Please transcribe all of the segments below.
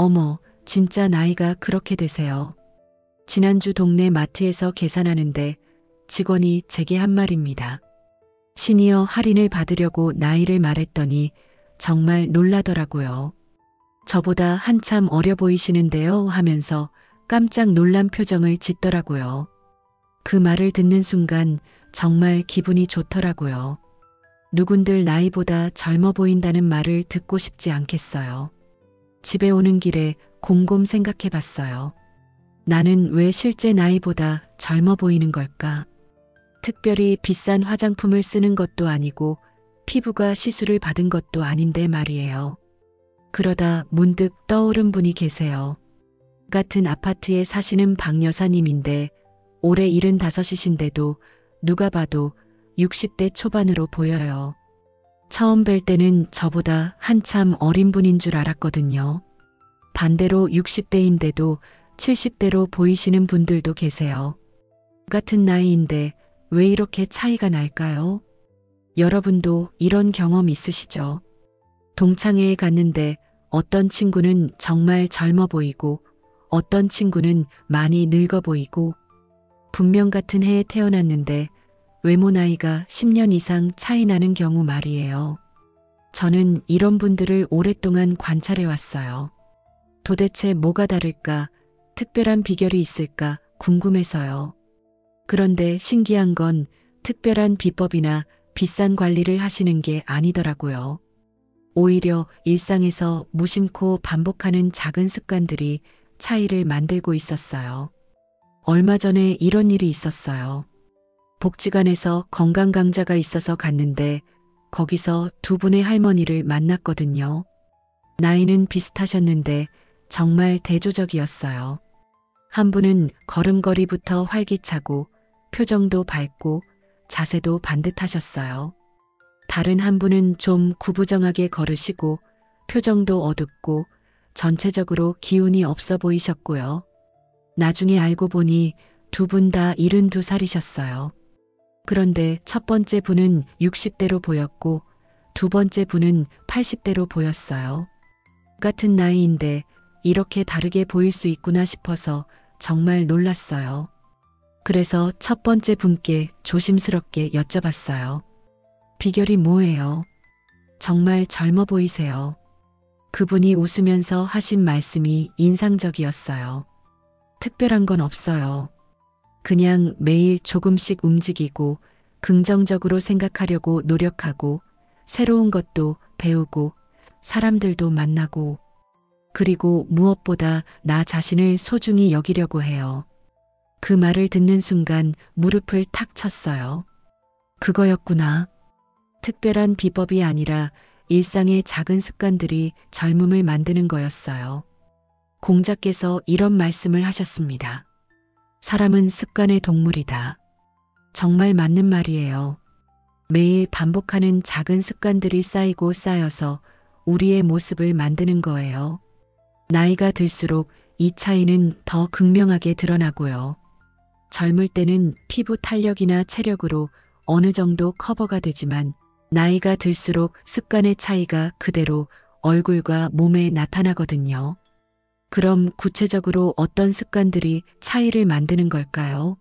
어머, 진짜 나이가 그렇게 되세요. 지난주 동네 마트에서 계산하는데 직원이 제게 한 말입니다. 시니어 할인을 받으려고 나이를 말했더니 정말 놀라더라고요. 저보다 한참 어려 보이시는데요 하면서 깜짝 놀란 표정을 짓더라고요. 그 말을 듣는 순간 정말 기분이 좋더라고요. 누군들 나이보다 젊어 보인다는 말을 듣고 싶지 않겠어요. 집에 오는 길에 곰곰 생각해 봤어요. 나는 왜 실제 나이보다 젊어 보이는 걸까? 특별히 비싼 화장품을 쓰는 것도 아니고 피부가 시술을 받은 것도 아닌데 말이에요. 그러다 문득 떠오른 분이 계세요. 같은 아파트에 사시는 박 여사님인데 올해 75이신데도 누가 봐도 60대 초반으로 보여요. 처음 뵐 때는 저보다 한참 어린 분인 줄 알았거든요. 반대로 60대인데도 70대로 보이시는 분들도 계세요. 같은 나이인데 왜 이렇게 차이가 날까요? 여러분도 이런 경험 있으시죠? 동창회에 갔는데 어떤 친구는 정말 젊어 보이고 어떤 친구는 많이 늙어 보이고 분명 같은 해에 태어났는데 외모 나이가 10년 이상 차이 나는 경우 말이에요. 저는 이런 분들을 오랫동안 관찰해 왔어요. 도대체 뭐가 다를까? 특별한 비결이 있을까? 궁금해서요. 그런데 신기한 건 특별한 비법이나 비싼 관리를 하시는 게 아니더라고요. 오히려 일상에서 무심코 반복하는 작은 습관들이 차이를 만들고 있었어요. 얼마 전에 이런 일이 있었어요. 복지관에서 건강강좌가 있어서 갔는데 거기서 두 분의 할머니를 만났거든요. 나이는 비슷하셨는데 정말 대조적이었어요. 한 분은 걸음걸이부터 활기차고 표정도 밝고 자세도 반듯하셨어요. 다른 한 분은 좀 구부정하게 걸으시고 표정도 어둡고 전체적으로 기운이 없어 보이셨고요. 나중에 알고 보니 두 분 다 72살이셨어요. 그런데 첫 번째 분은 60대로 보였고 두 번째 분은 80대로 보였어요. 같은 나이인데 이렇게 다르게 보일 수 있구나 싶어서 정말 놀랐어요. 그래서 첫 번째 분께 조심스럽게 여쭤봤어요. 비결이 뭐예요? 정말 젊어 보이세요. 그분이 웃으면서 하신 말씀이 인상적이었어요. 특별한 건 없어요. 그냥 매일 조금씩 움직이고 긍정적으로 생각하려고 노력하고 새로운 것도 배우고 사람들도 만나고 그리고 무엇보다 나 자신을 소중히 여기려고 해요. 그 말을 듣는 순간 무릎을 탁 쳤어요. 그거였구나. 특별한 비법이 아니라 일상의 작은 습관들이 젊음을 만드는 거였어요. 공자께서 이런 말씀을 하셨습니다. 사람은 습관의 동물이다. 정말 맞는 말이에요. 매일 반복하는 작은 습관들이 쌓이고 쌓여서 우리의 모습을 만드는 거예요. 나이가 들수록 이 차이는 더 극명하게 드러나고요. 젊을 때는 피부 탄력이나 체력으로 어느 정도 커버가 되지만 나이가 들수록 습관의 차이가 그대로 얼굴과 몸에 나타나거든요. 그럼 구체적으로 어떤 습관들이 차이를 만드는 걸까요?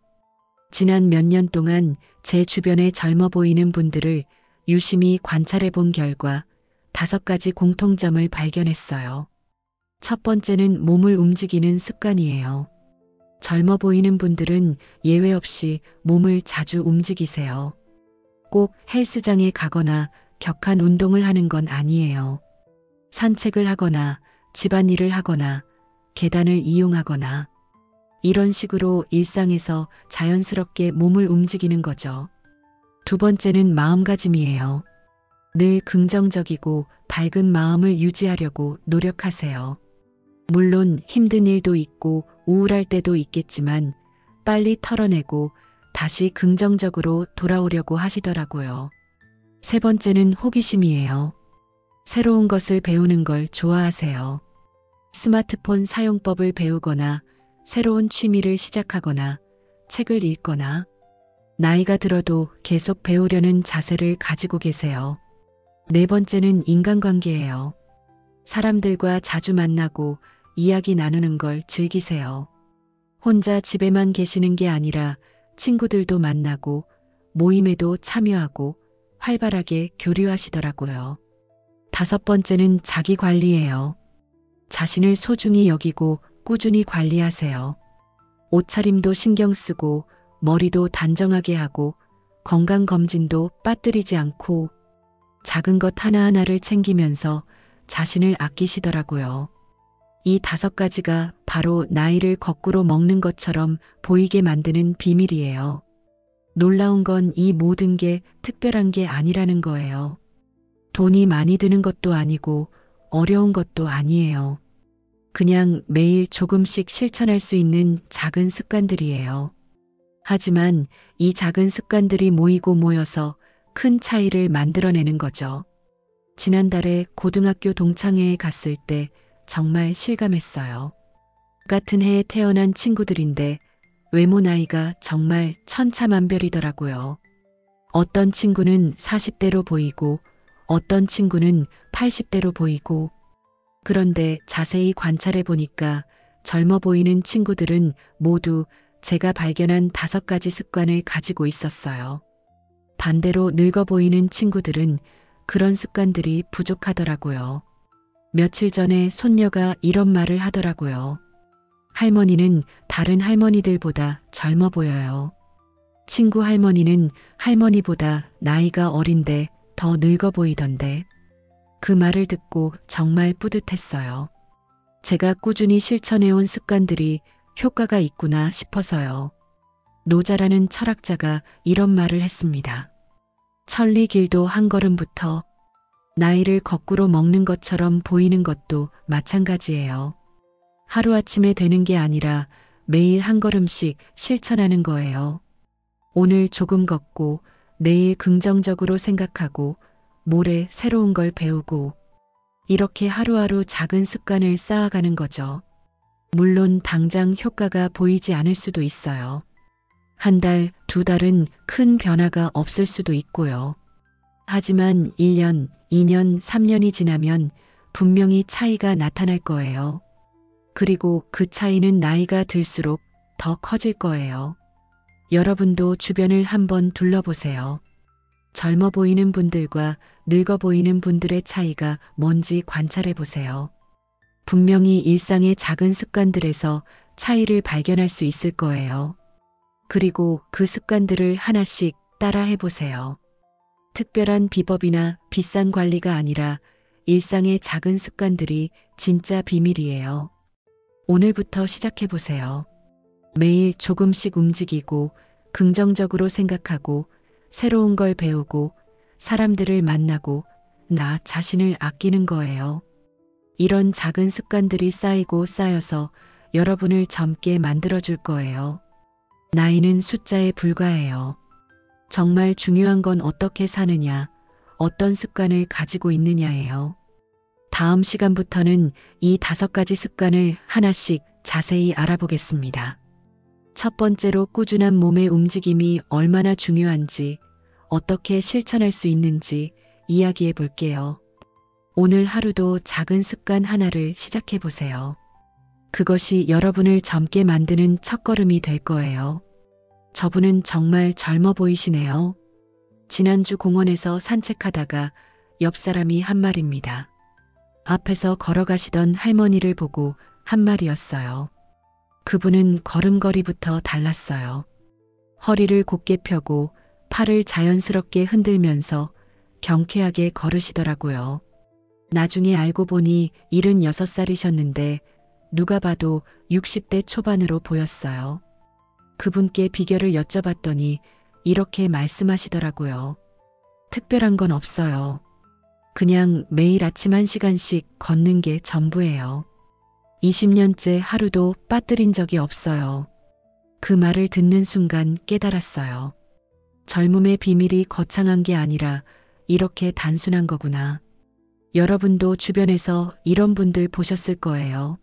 지난 몇 년 동안 제 주변에 젊어 보이는 분들을 유심히 관찰해 본 결과 5가지 공통점을 발견했어요. 첫 번째는 몸을 움직이는 습관이에요. 젊어 보이는 분들은 예외 없이 몸을 자주 움직이세요. 꼭 헬스장에 가거나 격한 운동을 하는 건 아니에요. 산책을 하거나 집안일을 하거나 계단을 이용하거나 이런 식으로 일상에서 자연스럽게 몸을 움직이는 거죠. 두 번째는 마음가짐이에요. 늘 긍정적이고 밝은 마음을 유지하려고 노력하세요. 물론 힘든 일도 있고 우울할 때도 있겠지만 빨리 털어내고 다시 긍정적으로 돌아오려고 하시더라고요. 세 번째는 호기심이에요. 새로운 것을 배우는 걸 좋아하세요. 스마트폰 사용법을 배우거나 새로운 취미를 시작하거나 책을 읽거나 나이가 들어도 계속 배우려는 자세를 가지고 계세요. 네 번째는 인간관계예요. 사람들과 자주 만나고 이야기 나누는 걸 즐기세요. 혼자 집에만 계시는 게 아니라 친구들도 만나고 모임에도 참여하고 활발하게 교류하시더라고요. 다섯 번째는 자기 관리예요. 자신을 소중히 여기고 꾸준히 관리하세요. 옷차림도 신경 쓰고 머리도 단정하게 하고 건강검진도 빠뜨리지 않고 작은 것 하나하나를 챙기면서 자신을 아끼시더라고요. 이 다섯 가지가 바로 나이를 거꾸로 먹는 것처럼 보이게 만드는 비밀이에요. 놀라운 건 이 모든 게 특별한 게 아니라는 거예요. 돈이 많이 드는 것도 아니고 어려운 것도 아니에요. 그냥 매일 조금씩 실천할 수 있는 작은 습관들이에요. 하지만 이 작은 습관들이 모이고 모여서 큰 차이를 만들어내는 거죠. 지난달에 고등학교 동창회에 갔을 때 정말 실감했어요. 같은 해에 태어난 친구들인데 외모 나이가 정말 천차만별이더라고요. 어떤 친구는 40대로 보이고 어떤 친구는 80대로 보이고 그런데 자세히 관찰해 보니까 젊어 보이는 친구들은 모두 제가 발견한 5가지 습관을 가지고 있었어요. 반대로 늙어 보이는 친구들은 그런 습관들이 부족하더라고요. 며칠 전에 손녀가 이런 말을 하더라고요. 할머니는 다른 할머니들보다 젊어 보여요. 친구 할머니는 할머니보다 나이가 어린데 더 늙어 보이던데. 그 말을 듣고 정말 뿌듯했어요. 제가 꾸준히 실천해온 습관들이 효과가 있구나 싶어서요. 노자라는 철학자가 이런 말을 했습니다. 천리 길도 한 걸음부터. 나이를 거꾸로 먹는 것처럼 보이는 것도 마찬가지예요. 하루아침에 되는 게 아니라 매일 한 걸음씩 실천하는 거예요. 오늘 조금 걷고 내일 긍정적으로 생각하고 모레 새로운 걸 배우고 이렇게 하루하루 작은 습관을 쌓아가는 거죠. 물론 당장 효과가 보이지 않을 수도 있어요. 한 달, 두 달은 큰 변화가 없을 수도 있고요. 하지만 1년, 2년, 3년이 지나면 분명히 차이가 나타날 거예요. 그리고 그 차이는 나이가 들수록 더 커질 거예요. 여러분도 주변을 한번 둘러보세요. 젊어 보이는 분들과 늙어 보이는 분들의 차이가 뭔지 관찰해 보세요. 분명히 일상의 작은 습관들에서 차이를 발견할 수 있을 거예요. 그리고 그 습관들을 하나씩 따라 해보세요. 특별한 비법이나 비싼 관리가 아니라 일상의 작은 습관들이 진짜 비밀이에요. 오늘부터 시작해보세요. 매일 조금씩 움직이고 긍정적으로 생각하고 새로운 걸 배우고 사람들을 만나고 나 자신을 아끼는 거예요. 이런 작은 습관들이 쌓이고 쌓여서 여러분을 젊게 만들어줄 거예요. 나이는 숫자에 불과해요. 정말 중요한 건 어떻게 사느냐, 어떤 습관을 가지고 있느냐예요. 다음 시간부터는 이 5가지 습관을 하나씩 자세히 알아보겠습니다. 첫 번째로 꾸준한 몸의 움직임이 얼마나 중요한지, 어떻게 실천할 수 있는지 이야기해 볼게요. 오늘 하루도 작은 습관 하나를 시작해 보세요. 그것이 여러분을 젊게 만드는 첫걸음이 될 거예요. 저분은 정말 젊어 보이시네요. 지난주 공원에서 산책하다가 옆 사람이 한 말입니다. 앞에서 걸어가시던 할머니를 보고 한 말이었어요. 그분은 걸음걸이부터 달랐어요. 허리를 곧게 펴고 팔을 자연스럽게 흔들면서 경쾌하게 걸으시더라고요. 나중에 알고 보니 76살이셨는데 누가 봐도 60대 초반으로 보였어요. 그분께 비결을 여쭤봤더니 이렇게 말씀하시더라고요. 특별한 건 없어요. 그냥 매일 아침 1시간씩 걷는 게 전부예요. 20년째 하루도 빠뜨린 적이 없어요. 그 말을 듣는 순간 깨달았어요. 젊음의 비밀이 거창한 게 아니라 이렇게 단순한 거구나. 여러분도 주변에서 이런 분들 보셨을 거예요.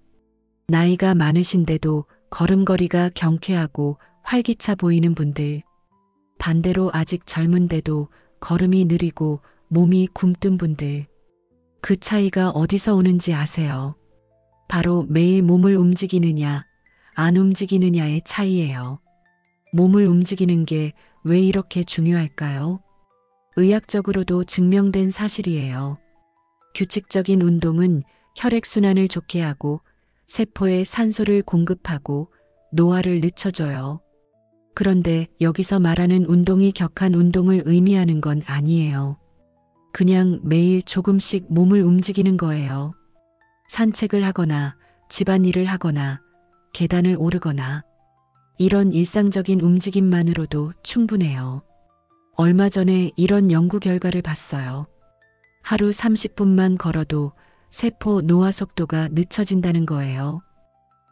나이가 많으신데도 걸음걸이가 경쾌하고 활기차 보이는 분들. 반대로 아직 젊은데도 걸음이 느리고 몸이 굼뜬 분들. 그 차이가 어디서 오는지 아세요? 바로 매일 몸을 움직이느냐, 안 움직이느냐의 차이예요. 몸을 움직이는 게 왜 이렇게 중요할까요? 의학적으로도 증명된 사실이에요. 규칙적인 운동은 혈액순환을 좋게 하고 세포에 산소를 공급하고 노화를 늦춰줘요. 그런데 여기서 말하는 운동이 격한 운동을 의미하는 건 아니에요. 그냥 매일 조금씩 몸을 움직이는 거예요. 산책을 하거나 집안일을 하거나 계단을 오르거나 이런 일상적인 움직임만으로도 충분해요. 얼마 전에 이런 연구 결과를 봤어요. 하루 30분만 걸어도 세포 노화 속도가 늦춰진다는 거예요.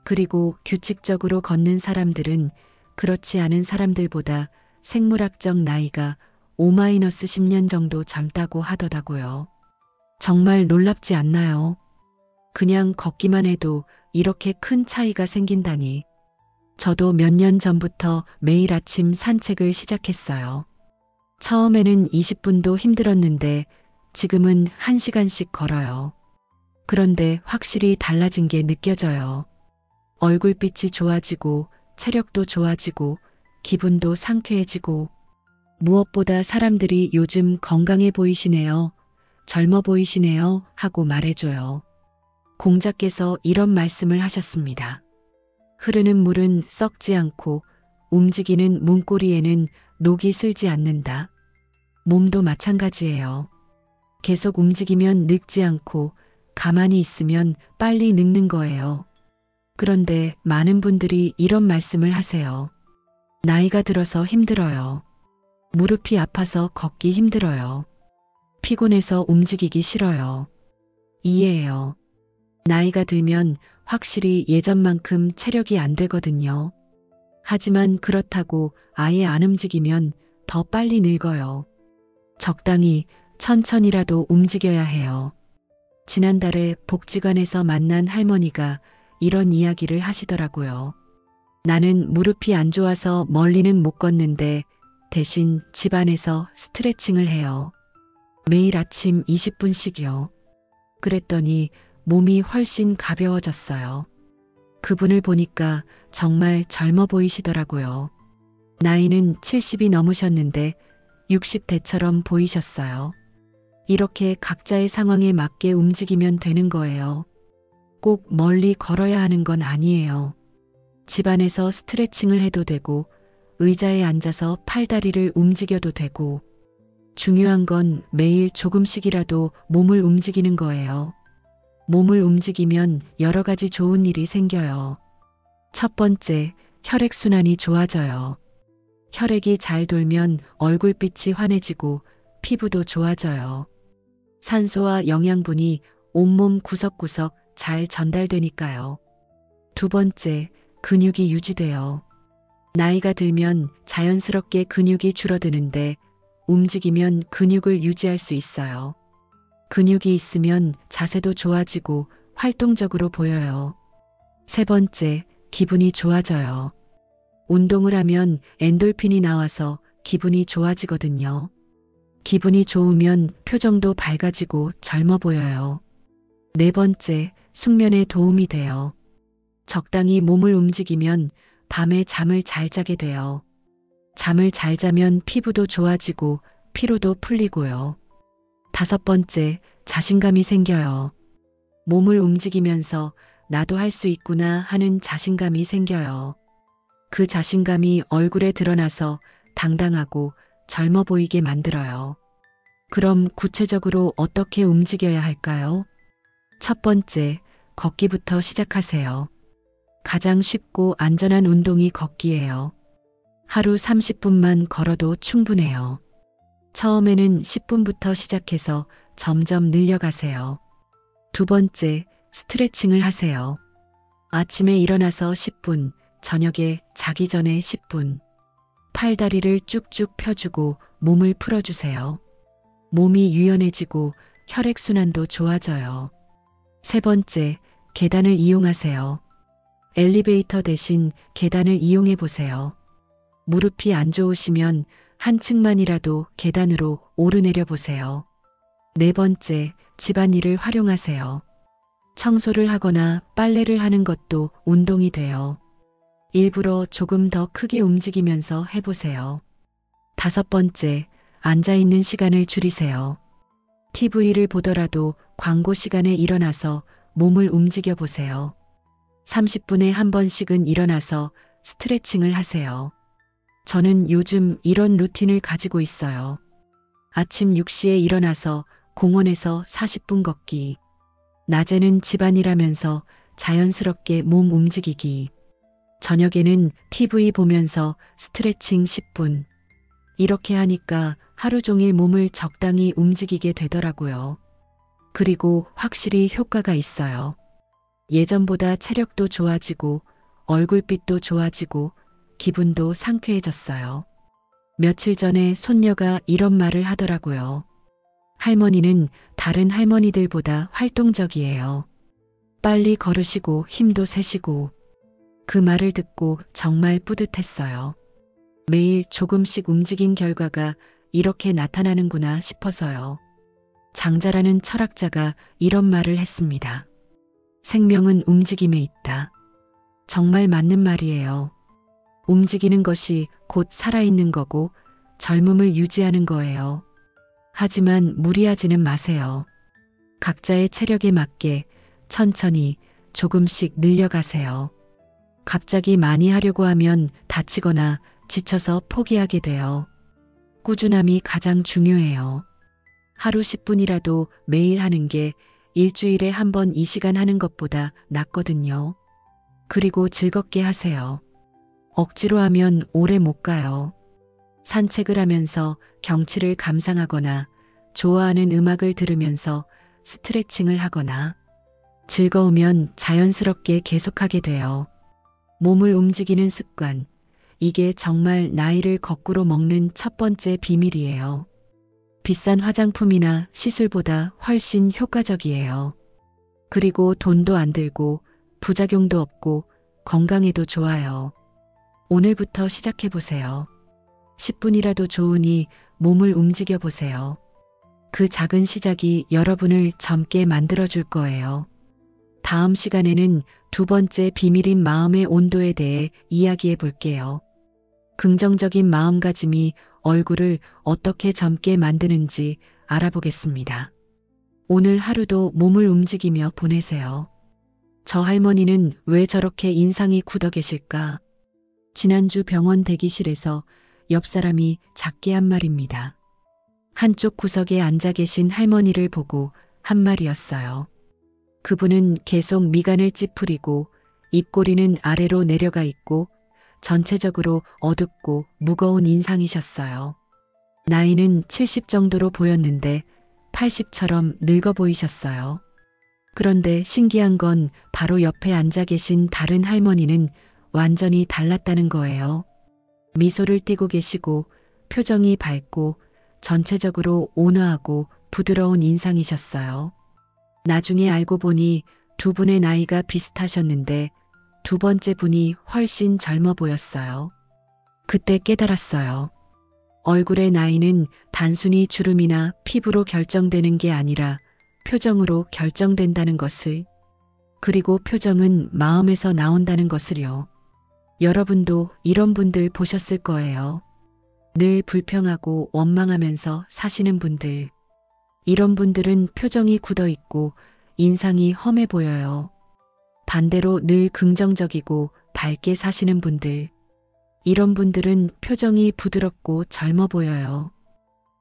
그리고 규칙적으로 걷는 사람들은 그렇지 않은 사람들보다 생물학적 나이가 5-10년 정도 젊다고 하더라고요. 정말 놀랍지 않나요? 그냥 걷기만 해도 이렇게 큰 차이가 생긴다니. 저도 몇 년 전부터 매일 아침 산책을 시작했어요. 처음에는 20분도 힘들었는데 지금은 1시간씩 걸어요. 그런데 확실히 달라진 게 느껴져요. 얼굴빛이 좋아지고 체력도 좋아지고 기분도 상쾌해지고 무엇보다 사람들이 요즘 건강해 보이시네요. 젊어 보이시네요. 하고 말해줘요. 공자께서 이런 말씀을 하셨습니다. 흐르는 물은 썩지 않고 움직이는 문고리에는 녹이 슬지 않는다. 몸도 마찬가지예요. 계속 움직이면 늙지 않고 가만히 있으면 빨리 늙는 거예요. 그런데 많은 분들이 이런 말씀을 하세요. 나이가 들어서 힘들어요. 무릎이 아파서 걷기 힘들어요. 피곤해서 움직이기 싫어요. 이해해요. 나이가 들면 확실히 예전만큼 체력이 안 되거든요. 하지만 그렇다고 아예 안 움직이면 더 빨리 늙어요. 적당히 천천히라도 움직여야 해요. 지난달에 복지관에서 만난 할머니가 이런 이야기를 하시더라고요. 나는 무릎이 안 좋아서 멀리는 못 걷는데 대신 집안에서 스트레칭을 해요. 매일 아침 20분씩이요. 그랬더니 몸이 훨씬 가벼워졌어요. 그분을 보니까 정말 젊어 보이시더라고요. 나이는 70이 넘으셨는데 60대처럼 보이셨어요. 이렇게 각자의 상황에 맞게 움직이면 되는 거예요. 꼭 멀리 걸어야 하는 건 아니에요. 집안에서 스트레칭을 해도 되고 의자에 앉아서 팔다리를 움직여도 되고 중요한 건 매일 조금씩이라도 몸을 움직이는 거예요. 몸을 움직이면 여러 가지 좋은 일이 생겨요. 첫 번째, 혈액순환이 좋아져요. 혈액이 잘 돌면 얼굴빛이 환해지고 피부도 좋아져요. 산소와 영양분이 온몸 구석구석 잘 전달되니까요. 두 번째, 근육이 유지돼요. 나이가 들면 자연스럽게 근육이 줄어드는데 움직이면 근육을 유지할 수 있어요. 근육이 있으면 자세도 좋아지고 활동적으로 보여요. 세 번째, 기분이 좋아져요. 운동을 하면 엔돌핀이 나와서 기분이 좋아지거든요. 기분이 좋으면 표정도 밝아지고 젊어 보여요. 네 번째, 숙면에 도움이 돼요. 적당히 몸을 움직이면 밤에 잠을 잘 자게 돼요. 잠을 잘 자면 피부도 좋아지고 피로도 풀리고요. 다섯 번째, 자신감이 생겨요. 몸을 움직이면서 나도 할 수 있구나 하는 자신감이 생겨요. 그 자신감이 얼굴에 드러나서 당당하고 젊어 보이게 만들어요. 그럼 구체적으로 어떻게 움직여야 할까요? 첫 번째, 걷기부터 시작하세요. 가장 쉽고 안전한 운동이 걷기예요. 하루 30분만 걸어도 충분해요. 처음에는 10분부터 시작해서 점점 늘려가세요. 두 번째, 스트레칭을 하세요. 아침에 일어나서 10분, 저녁에 자기 전에 10분. 팔다리를 쭉쭉 펴주고 몸을 풀어주세요. 몸이 유연해지고 혈액순환도 좋아져요. 세 번째, 계단을 이용하세요. 엘리베이터 대신 계단을 이용해 보세요. 무릎이 안 좋으시면 한 층만이라도 계단으로 오르내려 보세요. 네 번째, 집안일을 활용하세요. 청소를 하거나 빨래를 하는 것도 운동이 돼요. 일부러 조금 더 크게 움직이면서 해보세요. 5번째, 앉아있는 시간을 줄이세요. TV를 보더라도 광고 시간에 일어나서 몸을 움직여 보세요. 30분에 한 번씩은 일어나서 스트레칭을 하세요. 저는 요즘 이런 루틴을 가지고 있어요. 아침 6시에 일어나서 공원에서 40분 걷기. 낮에는 집안일하면서 자연스럽게 몸 움직이기. 저녁에는 TV 보면서 스트레칭 10분. 이렇게 하니까 하루 종일 몸을 적당히 움직이게 되더라고요. 그리고 확실히 효과가 있어요. 예전보다 체력도 좋아지고 얼굴빛도 좋아지고 기분도 상쾌해졌어요. 며칠 전에 손녀가 이런 말을 하더라고요. 할머니는 다른 할머니들보다 활동적이에요. 빨리 걸으시고 힘도 세시고. 그 말을 듣고 정말 뿌듯했어요. 매일 조금씩 움직인 결과가 이렇게 나타나는구나 싶어서요. 장자라는 철학자가 이런 말을 했습니다. 생명은 움직임에 있다. 정말 맞는 말이에요. 움직이는 것이 곧 살아있는 거고 젊음을 유지하는 거예요. 하지만 무리하지는 마세요. 각자의 체력에 맞게 천천히 조금씩 늘려가세요. 갑자기 많이 하려고 하면 다치거나 지쳐서 포기하게 돼요. 꾸준함이 가장 중요해요. 하루 10분이라도 매일 하는 게 일주일에 한 번 이 시간 하는 것보다 낫거든요. 그리고 즐겁게 하세요. 억지로 하면 오래 못 가요. 산책을 하면서 경치를 감상하거나 좋아하는 음악을 들으면서 스트레칭을 하거나 즐거우면 자연스럽게 계속하게 돼요. 몸을 움직이는 습관. 이게 정말 나이를 거꾸로 먹는 첫 번째 비밀이에요. 비싼 화장품이나 시술보다 훨씬 효과적이에요. 그리고 돈도 안 들고 부작용도 없고 건강에도 좋아요. 오늘부터 시작해보세요. 10분이라도 좋으니 몸을 움직여 보세요. 그 작은 시작이 여러분을 젊게 만들어줄 거예요. 다음 시간에는 2번째 비밀인 마음의 온도에 대해 이야기해 볼게요. 긍정적인 마음가짐이 얼굴을 어떻게 젊게 만드는지 알아보겠습니다. 오늘 하루도 몸을 움직이며 보내세요. 저 할머니는 왜 저렇게 인상이 굳어 계실까? 지난주 병원 대기실에서 옆 사람이 작게 한 말입니다. 한쪽 구석에 앉아 계신 할머니를 보고 한 말이었어요. 그분은 계속 미간을 찌푸리고 입꼬리는 아래로 내려가 있고 전체적으로 어둡고 무거운 인상이셨어요. 나이는 70 정도로 보였는데 80처럼 늙어 보이셨어요. 그런데 신기한 건 바로 옆에 앉아 계신 다른 할머니는 완전히 달랐다는 거예요. 미소를 띠고 계시고 표정이 밝고 전체적으로 온화하고 부드러운 인상이셨어요. 나중에 알고 보니 두 분의 나이가 비슷하셨는데 2번째 분이 훨씬 젊어 보였어요. 그때 깨달았어요. 얼굴의 나이는 단순히 주름이나 피부로 결정되는 게 아니라 표정으로 결정된다는 것을, 그리고 표정은 마음에서 나온다는 것을요. 여러분도 이런 분들 보셨을 거예요. 늘 불평하고 원망하면서 사시는 분들. 이런 분들은 표정이 굳어 있고 인상이 험해 보여요. 반대로 늘 긍정적이고 밝게 사시는 분들. 이런 분들은 표정이 부드럽고 젊어 보여요.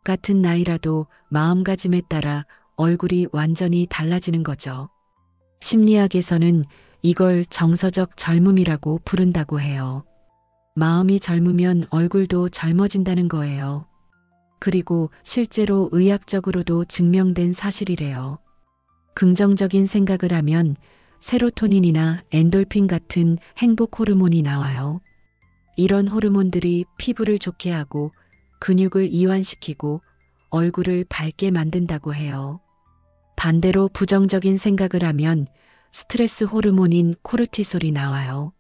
같은 나이라도 마음가짐에 따라 얼굴이 완전히 달라지는 거죠. 심리학에서는 이걸 정서적 젊음이라고 부른다고 해요. 마음이 젊으면 얼굴도 젊어진다는 거예요. 그리고 실제로 의학적으로도 증명된 사실이래요. 긍정적인 생각을 하면 세로토닌이나 엔돌핀 같은 행복 호르몬이 나와요. 이런 호르몬들이 피부를 좋게 하고 근육을 이완시키고 얼굴을 밝게 만든다고 해요. 반대로 부정적인 생각을 하면 스트레스 호르몬인 코르티솔이 나와요.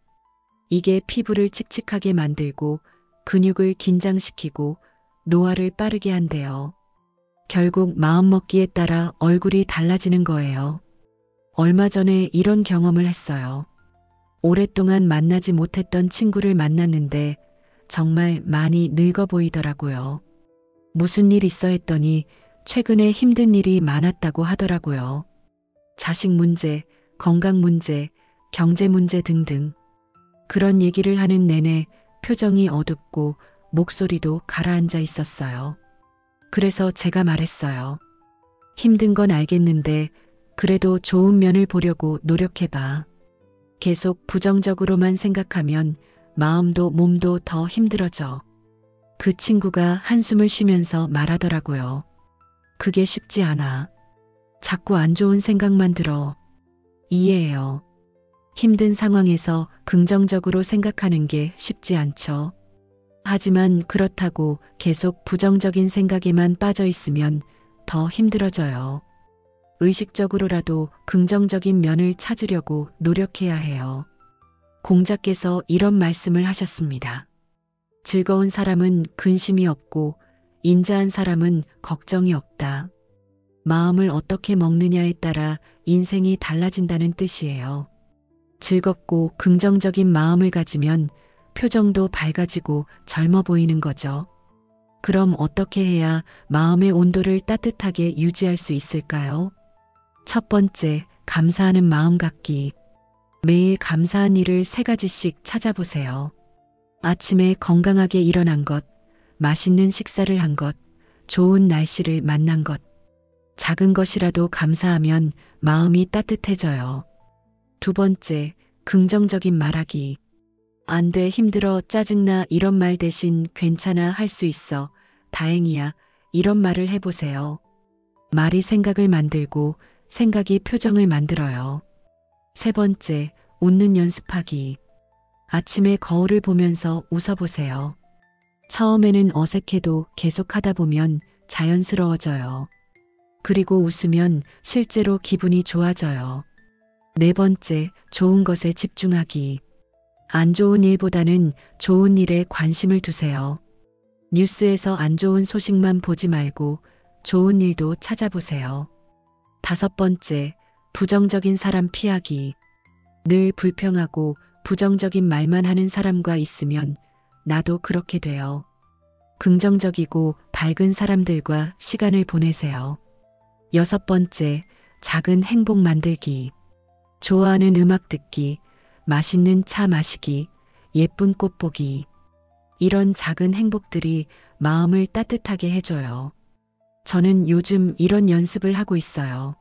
이게 피부를 칙칙하게 만들고 근육을 긴장시키고 노화를 빠르게 한대요. 결국 마음먹기에 따라 얼굴이 달라지는 거예요. 얼마 전에 이런 경험을 했어요. 오랫동안 만나지 못했던 친구를 만났는데 정말 많이 늙어 보이더라고요. 무슨 일 있어 했더니 최근에 힘든 일이 많았다고 하더라고요. 자식 문제, 건강 문제, 경제 문제 등등. 그런 얘기를 하는 내내 표정이 어둡고 목소리도 가라앉아 있었어요. 그래서 제가 말했어요. 힘든 건 알겠는데 그래도 좋은 면을 보려고 노력해봐. 계속 부정적으로만 생각하면 마음도 몸도 더 힘들어져. 그 친구가 한숨을 쉬면서 말하더라고요. 그게 쉽지 않아. 자꾸 안 좋은 생각만 들어. 이해해요. 힘든 상황에서 긍정적으로 생각하는 게 쉽지 않죠. 하지만 그렇다고 계속 부정적인 생각에만 빠져 있으면 더 힘들어져요. 의식적으로라도 긍정적인 면을 찾으려고 노력해야 해요. 공자께서 이런 말씀을 하셨습니다. 즐거운 사람은 근심이 없고 인자한 사람은 걱정이 없다. 마음을 어떻게 먹느냐에 따라 인생이 달라진다는 뜻이에요. 즐겁고 긍정적인 마음을 가지면 표정도 밝아지고 젊어 보이는 거죠. 그럼 어떻게 해야 마음의 온도를 따뜻하게 유지할 수 있을까요? 첫 번째, 감사하는 마음 갖기. 매일 감사한 일을 3가지씩 찾아보세요. 아침에 건강하게 일어난 것, 맛있는 식사를 한 것, 좋은 날씨를 만난 것. 작은 것이라도 감사하면 마음이 따뜻해져요. 두 번째, 긍정적인 말하기. 안 돼, 힘들어, 짜증나 이런 말 대신 괜찮아, 할 수 있어, 다행이야 이런 말을 해보세요. 말이 생각을 만들고 생각이 표정을 만들어요. 세 번째, 웃는 연습하기. 아침에 거울을 보면서 웃어보세요. 처음에는 어색해도 계속하다 보면 자연스러워져요. 그리고 웃으면 실제로 기분이 좋아져요. 네 번째, 좋은 것에 집중하기. 안 좋은 일보다는 좋은 일에 관심을 두세요. 뉴스에서 안 좋은 소식만 보지 말고 좋은 일도 찾아보세요. 다섯 번째, 부정적인 사람 피하기. 늘 불평하고 부정적인 말만 하는 사람과 있으면 나도 그렇게 돼요. 긍정적이고 밝은 사람들과 시간을 보내세요. 여섯 번째, 작은 행복 만들기. 좋아하는 음악 듣기, 맛있는 차 마시기, 예쁜 꽃 보기. 이런 작은 행복들이 마음을 따뜻하게 해줘요. 저는 요즘 이런 연습을 하고 있어요.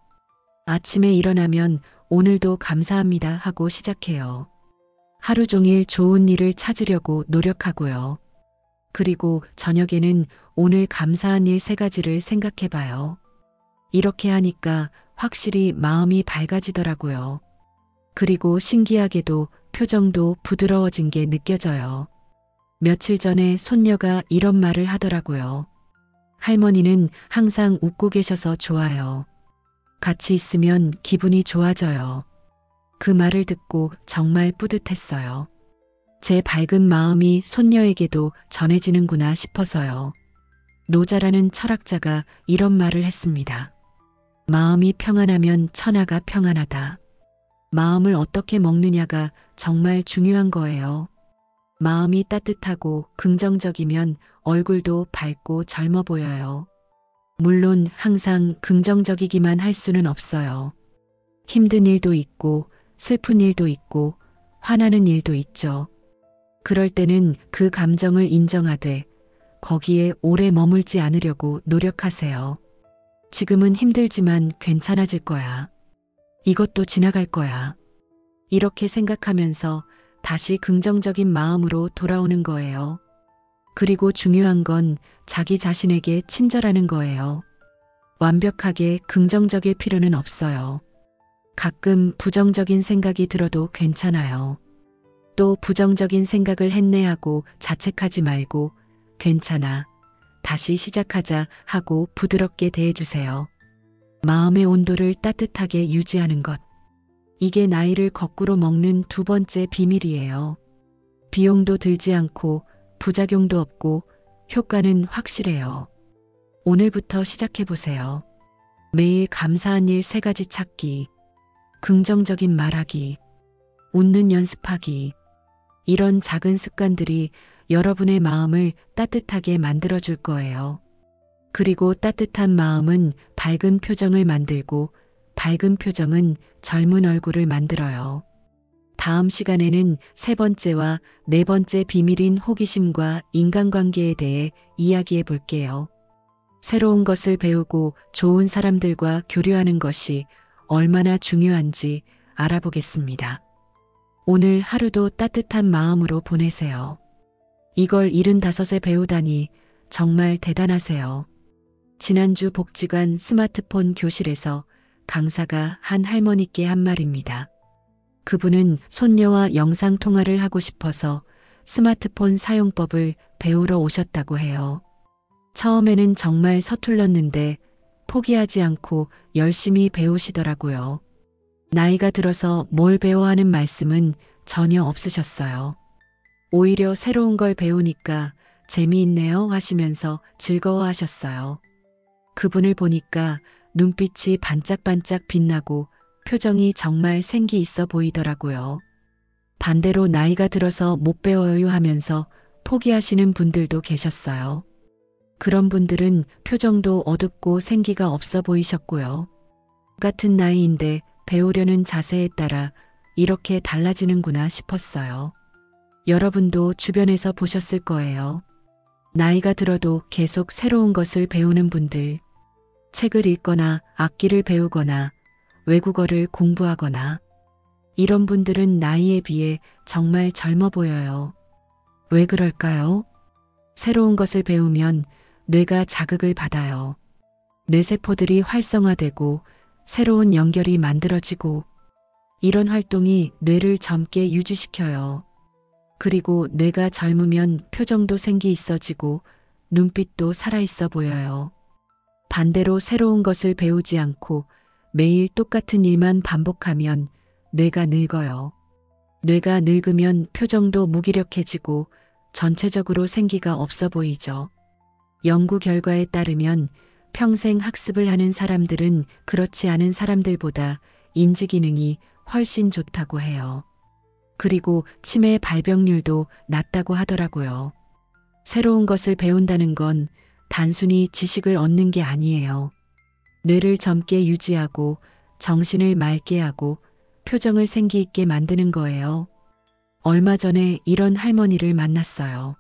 아침에 일어나면 오늘도 감사합니다 하고 시작해요. 하루 종일 좋은 일을 찾으려고 노력하고요. 그리고 저녁에는 오늘 감사한 일 3가지를 생각해 봐요. 이렇게 하니까 확실히 마음이 밝아지더라고요. 그리고 신기하게도 표정도 부드러워진 게 느껴져요. 며칠 전에 손녀가 이런 말을 하더라고요. 할머니는 항상 웃고 계셔서 좋아요. 같이 있으면 기분이 좋아져요. 그 말을 듣고 정말 뿌듯했어요. 제 밝은 마음이 손녀에게도 전해지는구나 싶어서요. 노자라는 철학자가 이런 말을 했습니다. 마음이 평안하면 천하가 평안하다. 마음을 어떻게 먹느냐가 정말 중요한 거예요. 마음이 따뜻하고 긍정적이면 얼굴도 밝고 젊어 보여요. 물론 항상 긍정적이기만 할 수는 없어요. 힘든 일도 있고 슬픈 일도 있고 화나는 일도 있죠. 그럴 때는 그 감정을 인정하되 거기에 오래 머물지 않으려고 노력하세요. 지금은 힘들지만 괜찮아질 거야. 이것도 지나갈 거야. 이렇게 생각하면서 다시 긍정적인 마음으로 돌아오는 거예요. 그리고 중요한 건 자기 자신에게 친절하는 거예요. 완벽하게 긍정적일 필요는 없어요. 가끔 부정적인 생각이 들어도 괜찮아요. 또 부정적인 생각을 했네 하고 자책하지 말고 괜찮아, 다시 시작하자 하고 부드럽게 대해주세요. 마음의 온도를 따뜻하게 유지하는 것. 이게 나이를 거꾸로 먹는 2번째 비밀이에요. 비용도 들지 않고 부작용도 없고 효과는 확실해요. 오늘부터 시작해보세요. 매일 감사한 일 3가지 찾기. 긍정적인 말하기, 웃는 연습하기. 이런 작은 습관들이 여러분의 마음을 따뜻하게 만들어줄 거예요. 그리고 따뜻한 마음은 밝은 표정을 만들고 밝은 표정은 젊은 얼굴을 만들어요. 다음 시간에는 세 번째와 네 번째 비밀인 호기심과 인간관계에 대해 이야기해 볼게요. 새로운 것을 배우고 좋은 사람들과 교류하는 것이 얼마나 중요한지 알아보겠습니다. 오늘 하루도 따뜻한 마음으로 보내세요. 이걸 75에 배우다니 정말 대단하세요. 지난주 복지관 스마트폰 교실에서 강사가 한 할머니께 한 말입니다. 그분은 손녀와 영상통화를 하고 싶어서 스마트폰 사용법을 배우러 오셨다고 해요. 처음에는 정말 서툴렀는데 포기하지 않고 열심히 배우시더라고요. 나이가 들어서 뭘 배워 하는 말씀은 전혀 없으셨어요. 오히려 새로운 걸 배우니까 재미있네요 하시면서 즐거워하셨어요. 그분을 보니까 눈빛이 반짝반짝 빛나고 표정이 정말 생기 있어 보이더라고요. 반대로 나이가 들어서 못 배워요 하면서 포기하시는 분들도 계셨어요. 그런 분들은 표정도 어둡고 생기가 없어 보이셨고요. 같은 나이인데 배우려는 자세에 따라 이렇게 달라지는구나 싶었어요. 여러분도 주변에서 보셨을 거예요. 나이가 들어도 계속 새로운 것을 배우는 분들, 책을 읽거나 악기를 배우거나 외국어를 공부하거나 이런 분들은 나이에 비해 정말 젊어 보여요. 왜 그럴까요? 새로운 것을 배우면 뇌가 자극을 받아요. 뇌세포들이 활성화되고 새로운 연결이 만들어지고 이런 활동이 뇌를 젊게 유지시켜요. 그리고 뇌가 젊으면 표정도 생기 있어지고 눈빛도 살아있어 보여요. 반대로 새로운 것을 배우지 않고 매일 똑같은 일만 반복하면 뇌가 늙어요. 뇌가 늙으면 표정도 무기력해지고 전체적으로 생기가 없어 보이죠. 연구 결과에 따르면 평생 학습을 하는 사람들은 그렇지 않은 사람들보다 인지 기능이 훨씬 좋다고 해요. 그리고 치매 발병률도 낮다고 하더라고요. 새로운 것을 배운다는 건 단순히 지식을 얻는 게 아니에요. 뇌를 젊게 유지하고 정신을 맑게 하고 표정을 생기 있게 만드는 거예요. 얼마 전에 이런 할머니를 만났어요.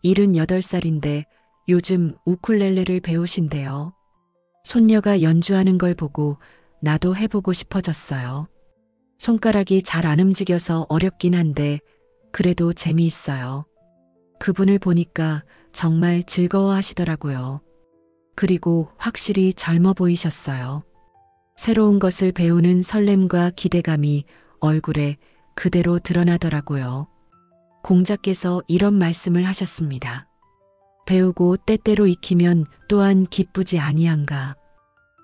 78살인데 요즘 우쿨렐레를 배우신대요. 손녀가 연주하는 걸 보고 나도 해보고 싶어졌어요. 손가락이 잘 안 움직여서 어렵긴 한데 그래도 재미있어요. 그분을 보니까 정말 즐거워하시더라고요. 그리고 확실히 젊어 보이셨어요. 새로운 것을 배우는 설렘과 기대감이 얼굴에 그대로 드러나더라고요. 공자께서 이런 말씀을 하셨습니다. 배우고 때때로 익히면 또한 기쁘지 아니한가.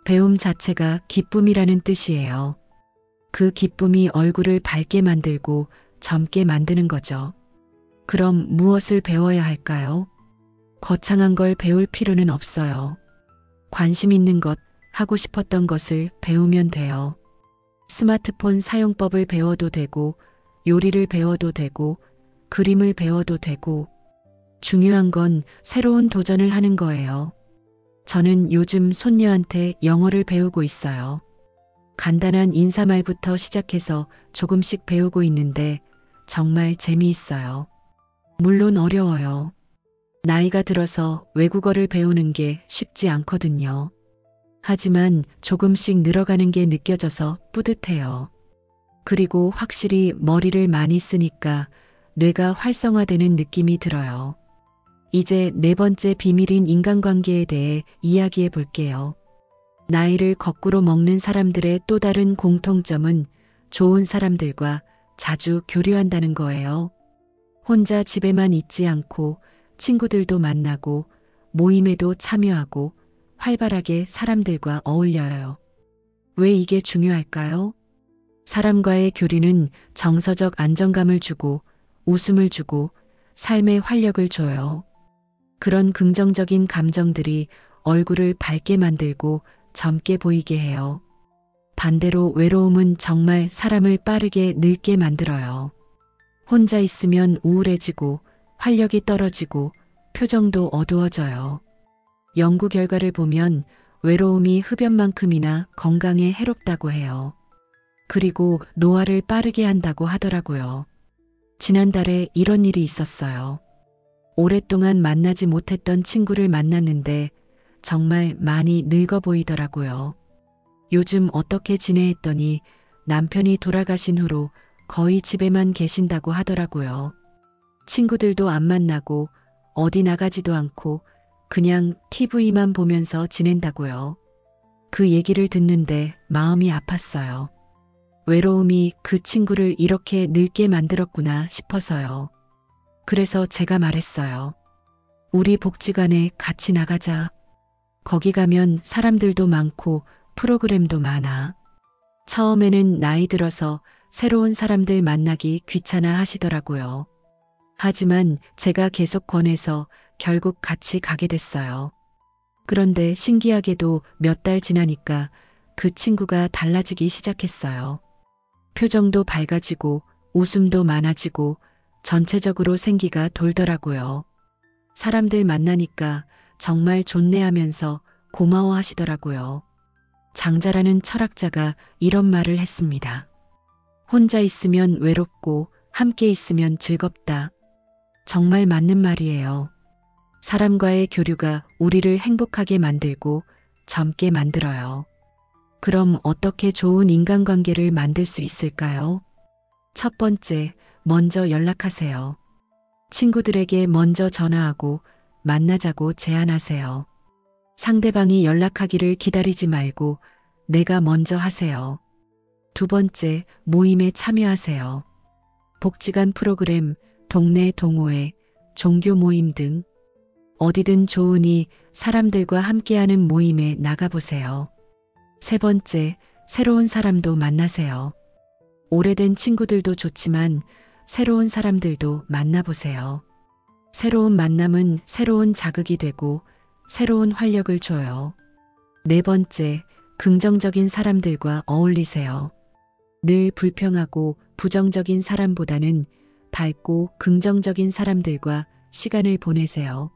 배움 자체가 기쁨이라는 뜻이에요. 그 기쁨이 얼굴을 밝게 만들고 젊게 만드는 거죠. 그럼 무엇을 배워야 할까요? 거창한 걸 배울 필요는 없어요. 관심 있는 것, 하고 싶었던 것을 배우면 돼요. 스마트폰 사용법을 배워도 되고, 요리를 배워도 되고, 그림을 배워도 되고, 중요한 건 새로운 도전을 하는 거예요. 저는 요즘 손녀한테 영어를 배우고 있어요. 간단한 인사말부터 시작해서 조금씩 배우고 있는데 정말 재미있어요. 물론 어려워요. 나이가 들어서 외국어를 배우는 게 쉽지 않거든요. 하지만 조금씩 늘어가는 게 느껴져서 뿌듯해요. 그리고 확실히 머리를 많이 쓰니까 뇌가 활성화되는 느낌이 들어요. 이제 네 번째 비밀인 인간관계에 대해 이야기해 볼게요. 나이를 거꾸로 먹는 사람들의 또 다른 공통점은 좋은 사람들과 자주 교류한다는 거예요. 혼자 집에만 있지 않고 친구들도 만나고 모임에도 참여하고 활발하게 사람들과 어울려요. 왜 이게 중요할까요? 사람과의 교류는 정서적 안정감을 주고 웃음을 주고 삶의 활력을 줘요. 그런 긍정적인 감정들이 얼굴을 밝게 만들고 젊게 보이게 해요. 반대로 외로움은 정말 사람을 빠르게 늙게 만들어요. 혼자 있으면 우울해지고 활력이 떨어지고 표정도 어두워져요. 연구 결과를 보면 외로움이 흡연만큼이나 건강에 해롭다고 해요. 그리고 노화를 빠르게 한다고 하더라고요. 지난달에 이런 일이 있었어요. 오랫동안 만나지 못했던 친구를 만났는데 정말 많이 늙어 보이더라고요. 요즘 어떻게 지내 했더니 남편이 돌아가신 후로 거의 집에만 계신다고 하더라고요. 친구들도 안 만나고 어디 나가지도 않고 그냥 TV만 보면서 지낸다고요. 그 얘기를 듣는데 마음이 아팠어요. 외로움이 그 친구를 이렇게 늙게 만들었구나 싶어서요. 그래서 제가 말했어요. 우리 복지관에 같이 나가자. 거기 가면 사람들도 많고 프로그램도 많아. 처음에는 나이 들어서 새로운 사람들 만나기 귀찮아 하시더라고요. 하지만 제가 계속 권해서 결국 같이 가게 됐어요. 그런데 신기하게도 몇 달 지나니까 그 친구가 달라지기 시작했어요. 표정도 밝아지고 웃음도 많아지고 전체적으로 생기가 돌더라고요. 사람들 만나니까 정말 좋네 하면서 고마워 하시더라고요. 장자라는 철학자가 이런 말을 했습니다. 혼자 있으면 외롭고 함께 있으면 즐겁다. 정말 맞는 말이에요. 사람과의 교류가 우리를 행복하게 만들고 젊게 만들어요. 그럼 어떻게 좋은 인간관계를 만들 수 있을까요? 첫 번째, 먼저 연락하세요. 친구들에게 먼저 전화하고 만나자고 제안하세요. 상대방이 연락하기를 기다리지 말고 내가 먼저 하세요. 두 번째, 모임에 참여하세요. 복지관 프로그램, 동네 동호회, 종교 모임 등 어디든 좋으니 사람들과 함께하는 모임에 나가보세요. 세 번째, 새로운 사람도 만나세요. 오래된 친구들도 좋지만 새로운 사람들도 만나보세요. 새로운 만남은 새로운 자극이 되고 새로운 활력을 줘요. 네 번째, 긍정적인 사람들과 어울리세요. 늘 불평하고 부정적인 사람보다는 밝고 긍정적인 사람들과 시간을 보내세요.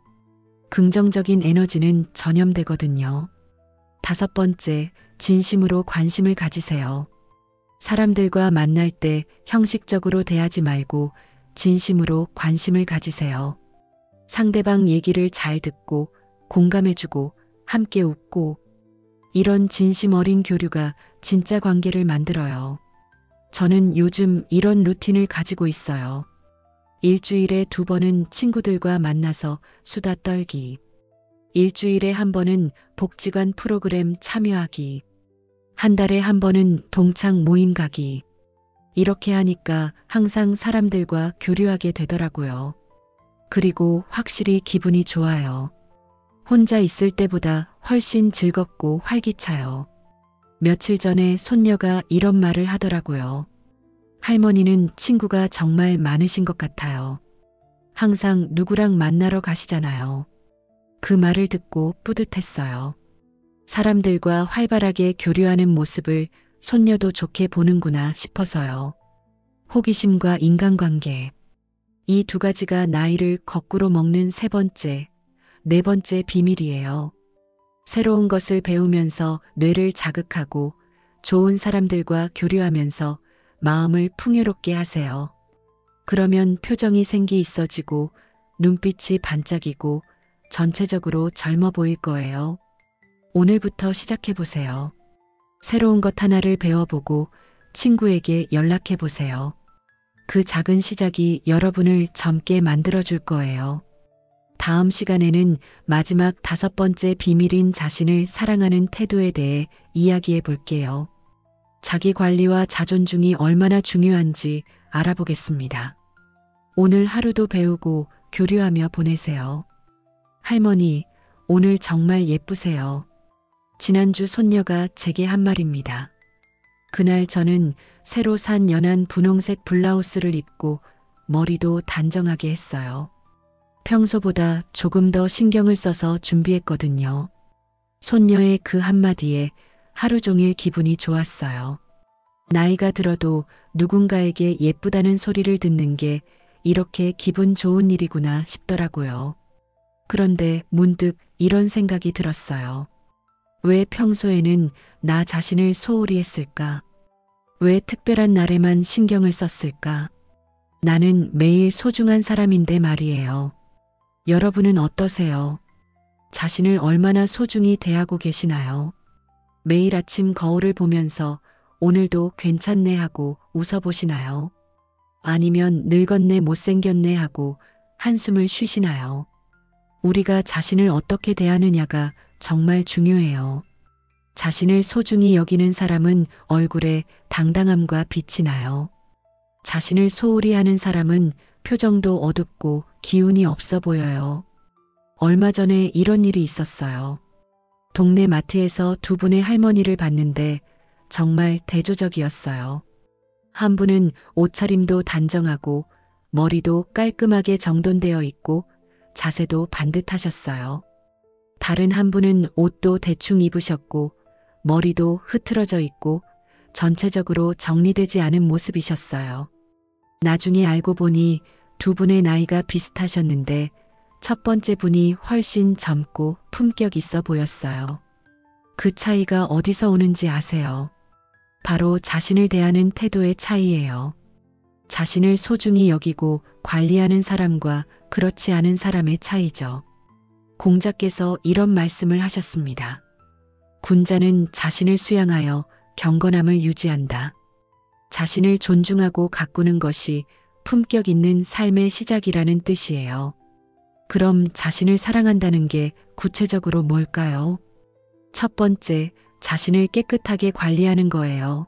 긍정적인 에너지는 전염되거든요. 다섯 번째, 진심으로 관심을 가지세요. 사람들과 만날 때 형식적으로 대하지 말고 진심으로 관심을 가지세요. 상대방 얘기를 잘 듣고 공감해주고 함께 웃고 이런 진심 어린 교류가 진짜 관계를 만들어요. 저는 요즘 이런 루틴을 가지고 있어요. 일주일에 2번은 친구들과 만나서 수다 떨기. 일주일에 1번은 복지관 프로그램 참여하기. 한 달에 1번은 동창 모임 가기. 이렇게 하니까 항상 사람들과 교류하게 되더라고요. 그리고 확실히 기분이 좋아요. 혼자 있을 때보다 훨씬 즐겁고 활기차요. 며칠 전에 손녀가 이런 말을 하더라고요. 할머니는 친구가 정말 많으신 것 같아요. 항상 누구랑 만나러 가시잖아요. 그 말을 듣고 뿌듯했어요. 사람들과 활발하게 교류하는 모습을 손녀도 좋게 보는구나 싶어서요. 호기심과 인간관계. 이 두 가지가 나이를 거꾸로 먹는 세 번째, 네 번째 비밀이에요. 새로운 것을 배우면서 뇌를 자극하고 좋은 사람들과 교류하면서 마음을 풍요롭게 하세요. 그러면 표정이 생기 있어지고 눈빛이 반짝이고 전체적으로 젊어 보일 거예요. 오늘부터 시작해 보세요. 새로운 것 하나를 배워보고 친구에게 연락해 보세요. 그 작은 시작이 여러분을 젊게 만들어줄 거예요. 다음 시간에는 마지막 5번째 비밀인 자신을 사랑하는 태도에 대해 이야기해 볼게요. 자기 관리와 자존중이 얼마나 중요한지 알아보겠습니다. 오늘 하루도 배우고 교류하며 보내세요. 할머니, 오늘 정말 예쁘세요. 지난주 손녀가 제게 한 말입니다. 그날 저는 새로 산 연한 분홍색 블라우스를 입고 머리도 단정하게 했어요. 평소보다 조금 더 신경을 써서 준비했거든요. 손녀의 그 한마디에 하루 종일 기분이 좋았어요. 나이가 들어도 누군가에게 예쁘다는 소리를 듣는 게 이렇게 기분 좋은 일이구나 싶더라고요. 그런데 문득 이런 생각이 들었어요. 왜 평소에는 나 자신을 소홀히 했을까? 왜 특별한 날에만 신경을 썼을까? 나는 매일 소중한 사람인데 말이에요. 여러분은 어떠세요? 자신을 얼마나 소중히 대하고 계시나요? 매일 아침 거울을 보면서 오늘도 괜찮네 하고 웃어보시나요? 아니면 늙었네 못생겼네 하고 한숨을 쉬시나요? 우리가 자신을 어떻게 대하느냐가 정말 중요해요. 자신을 소중히 여기는 사람은 얼굴에 당당함과 빛이 나요. 자신을 소홀히 하는 사람은 표정도 어둡고 기운이 없어 보여요. 얼마 전에 이런 일이 있었어요. 동네 마트에서 두 분의 할머니를 봤는데 정말 대조적이었어요. 한 분은 옷차림도 단정하고 머리도 깔끔하게 정돈되어 있고 자세도 반듯하셨어요. 다른 한 분은 옷도 대충 입으셨고 머리도 흐트러져 있고 전체적으로 정리되지 않은 모습이셨어요. 나중에 알고 보니 두 분의 나이가 비슷하셨는데 첫 번째 분이 훨씬 젊고 품격 있어 보였어요. 그 차이가 어디서 오는지 아세요? 바로 자신을 대하는 태도의 차이예요. 자신을 소중히 여기고 관리하는 사람과 그렇지 않은 사람의 차이죠. 공자께서 이런 말씀을 하셨습니다. 군자는 자신을 수양하여 경건함을 유지한다. 자신을 존중하고 가꾸는 것이 품격 있는 삶의 시작이라는 뜻이에요. 그럼 자신을 사랑한다는 게 구체적으로 뭘까요? 첫 번째, 자신을 깨끗하게 관리하는 거예요.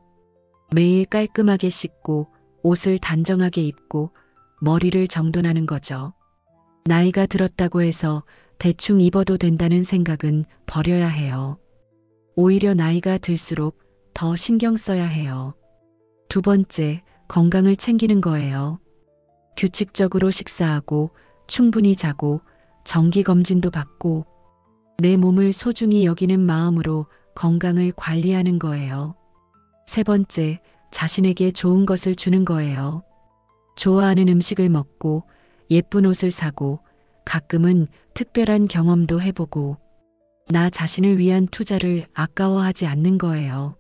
매일 깔끔하게 씻고 옷을 단정하게 입고 머리를 정돈하는 거죠. 나이가 들었다고 해서 대충 입어도 된다는 생각은 버려야 해요. 오히려 나이가 들수록 더 신경 써야 해요. 두 번째, 건강을 챙기는 거예요. 규칙적으로 식사하고 충분히 자고 정기검진도 받고 내 몸을 소중히 여기는 마음으로 건강을 관리하는 거예요. 세 번째, 자신에게 좋은 것을 주는 거예요. 좋아하는 음식을 먹고 예쁜 옷을 사고 가끔은 특별한 경험도 해보고 나 자신을 위한 투자를 아까워하지 않는 거예요.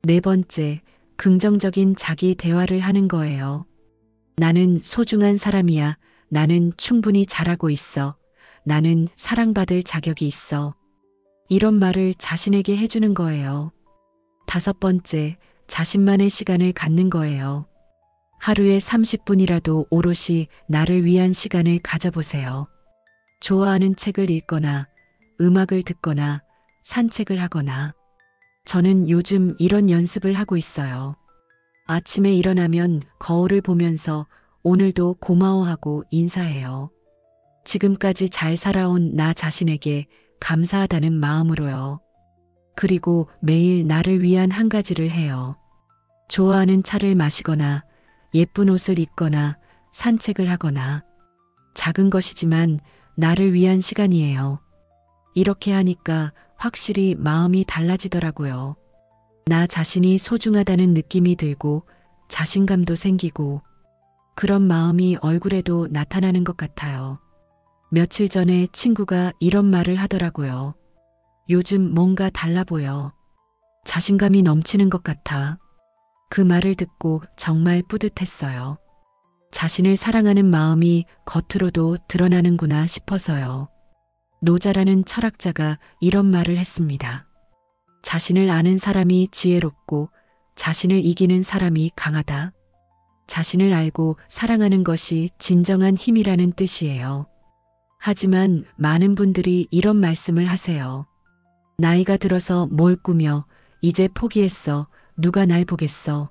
네 번째, 긍정적인 자기 대화를 하는 거예요. 나는 소중한 사람이야. 나는 충분히 잘하고 있어. 나는 사랑받을 자격이 있어. 이런 말을 자신에게 해주는 거예요. 다섯 번째, 자신만의 시간을 갖는 거예요. 하루에 30분이라도 오롯이 나를 위한 시간을 가져보세요. 좋아하는 책을 읽거나 음악을 듣거나 산책을 하거나 저는 요즘 이런 연습을 하고 있어요. 아침에 일어나면 거울을 보면서 오늘도 고마워하고 인사해요. 지금까지 잘 살아온 나 자신에게 감사하다는 마음으로요. 그리고 매일 나를 위한 한 가지를 해요. 좋아하는 차를 마시거나 예쁜 옷을 입거나 산책을 하거나 작은 것이지만 나를 위한 시간이에요. 이렇게 하니까 확실히 마음이 달라지더라고요. 나 자신이 소중하다는 느낌이 들고 자신감도 생기고 그런 마음이 얼굴에도 나타나는 것 같아요. 며칠 전에 친구가 이런 말을 하더라고요. 요즘 뭔가 달라 보여. 자신감이 넘치는 것 같아. 그 말을 듣고 정말 뿌듯했어요. 자신을 사랑하는 마음이 겉으로도 드러나는구나 싶어서요. 노자라는 철학자가 이런 말을 했습니다. 자신을 아는 사람이 지혜롭고 자신을 이기는 사람이 강하다. 자신을 알고 사랑하는 것이 진정한 힘이라는 뜻이에요. 하지만 많은 분들이 이런 말씀을 하세요. 나이가 들어서 뭘 꾸며 이제 포기했어. 누가 날 보겠어.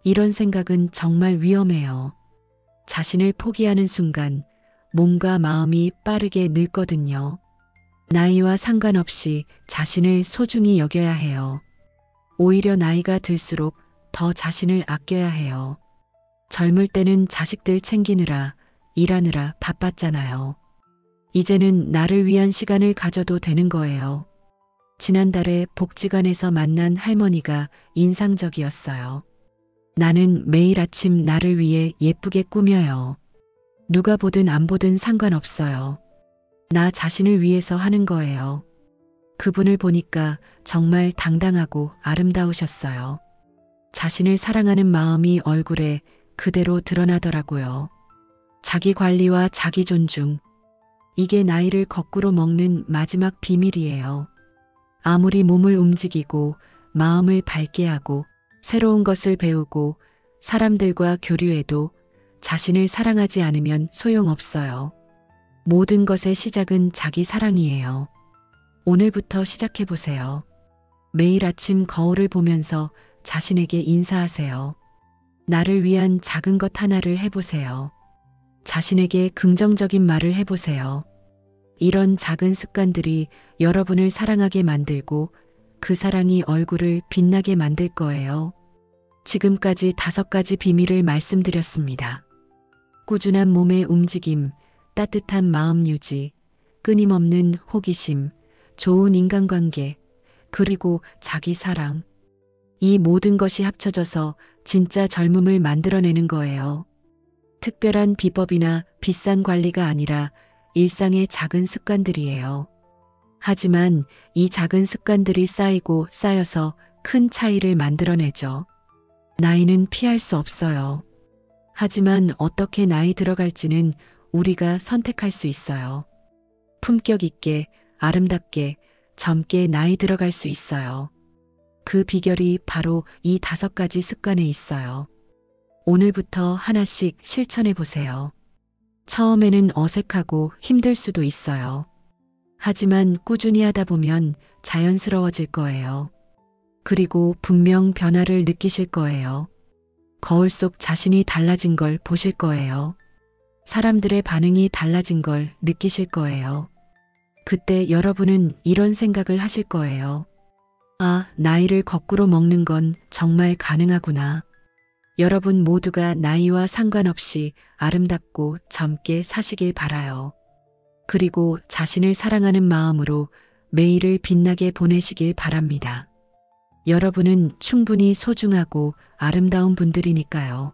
이런 생각은 정말 위험해요. 자신을 포기하는 순간 몸과 마음이 빠르게 늙거든요. 나이와 상관없이 자신을 소중히 여겨야 해요. 오히려 나이가 들수록 더 자신을 아껴야 해요. 젊을 때는 자식들 챙기느라 일하느라 바빴잖아요. 이제는 나를 위한 시간을 가져도 되는 거예요. 지난달에 복지관에서 만난 할머니가 인상적이었어요. 나는 매일 아침 나를 위해 예쁘게 꾸며요. 누가 보든 안 보든 상관없어요. 나 자신을 위해서 하는 거예요. 그분을 보니까 정말 당당하고 아름다우셨어요. 자신을 사랑하는 마음이 얼굴에 그대로 드러나더라고요. 자기 관리와 자기 존중. 이게 나이를 거꾸로 먹는 마지막 비밀이에요. 아무리 몸을 움직이고 마음을 밝게 하고 새로운 것을 배우고 사람들과 교류해도 자신을 사랑하지 않으면 소용없어요. 모든 것의 시작은 자기 사랑이에요. 오늘부터 시작해보세요. 매일 아침 거울을 보면서 자신에게 인사하세요. 나를 위한 작은 것 하나를 해보세요. 자신에게 긍정적인 말을 해보세요. 이런 작은 습관들이 여러분을 사랑하게 만들고 그 사랑이 얼굴을 빛나게 만들 거예요. 지금까지 5가지 비밀을 말씀드렸습니다. 꾸준한 몸의 움직임, 따뜻한 마음 유지, 끊임없는 호기심, 좋은 인간관계, 그리고 자기 사랑. 이 모든 것이 합쳐져서 진짜 젊음을 만들어내는 거예요. 특별한 비법이나 비싼 관리가 아니라 일상의 작은 습관들이에요. 하지만 이 작은 습관들이 쌓이고 쌓여서 큰 차이를 만들어내죠. 나이는 피할 수 없어요. 하지만 어떻게 나이 들어갈지는 우리가 선택할 수 있어요. 품격 있게, 아름답게, 젊게 나이 들어갈 수 있어요. 그 비결이 바로 이 5가지 습관에 있어요. 오늘부터 하나씩 실천해 보세요. 처음에는 어색하고 힘들 수도 있어요. 하지만 꾸준히 하다 보면 자연스러워질 거예요. 그리고 분명 변화를 느끼실 거예요. 거울 속 자신이 달라진 걸 보실 거예요. 사람들의 반응이 달라진 걸 느끼실 거예요. 그때 여러분은 이런 생각을 하실 거예요. 아, 나이를 거꾸로 먹는 건 정말 가능하구나. 여러분 모두가 나이와 상관없이 아름답고 젊게 사시길 바라요. 그리고 자신을 사랑하는 마음으로 매일을 빛나게 보내시길 바랍니다. 여러분은 충분히 소중하고 아름다운 분들이니까요.